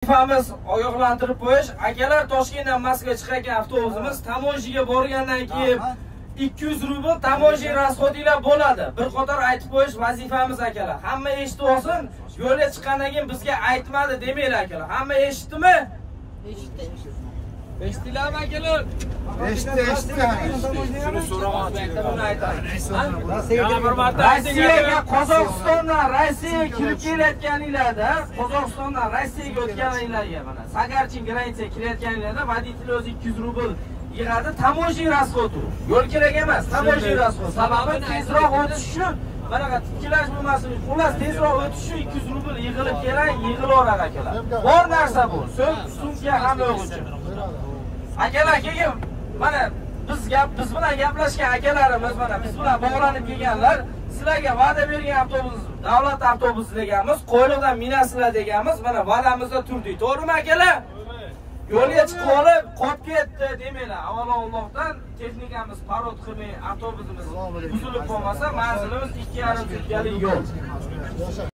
Vazifamiz oyoqlantirib qo'yish. Akalar Toshkentdan Moskvaga chiqayotgan avtobusimiz tamojiga borgandan keyin 200 rubl tamoji rasxodinglar bo'ladi. Bir qator aytib qo'yish vazifamiz akalar. Hamma eshitib olsin. Yo'lga chiqqandan keyin bizga aytmadi demanglar akalar. Hamma eshitdimi? Eshitdi. Eshitdilarmi akalar? Eshitdi. Shuni so'ramoqchiman. Rossiyaga Qozog'istondan Rossiyaga kirib kelayotganinglarda, Qozog'istondan Rossiyaga o'tganinglarga mana Sagarchin granitsiya kelayotganinglarda voditelь o'zi 200 rubl yig'adi, tamoji rasxodi. Yo'l kerak emas, tamoji rasxodi. Sababi tezroq o'tish uchun, mana tikkilash bo'lmasin, xullas tezroq o'tish uchun 200 rubl yig'ilib kerak, yig'ilaverar akalar. Bor narsa bu. Sumka hamma yo'q uchun. Akalar keyin mana biz bilan gaplashgan akalarimiz mana biz bilan bog'lanib kelganlar, sizlarga va'da bergan avtobus davlat avtobusi deganmiz, qo'yliqdan minasizlar deganmiz, mana va'damizda turdik. To'g'rimi akalar? Yo'lga chiqib olib, qolib ketdi demanglar. Avvalo Allohdan texnikamiz parod qilmay, avtobusimiz buzilib qolmasa, manzilimiz 2,5 sutkalik yo'l.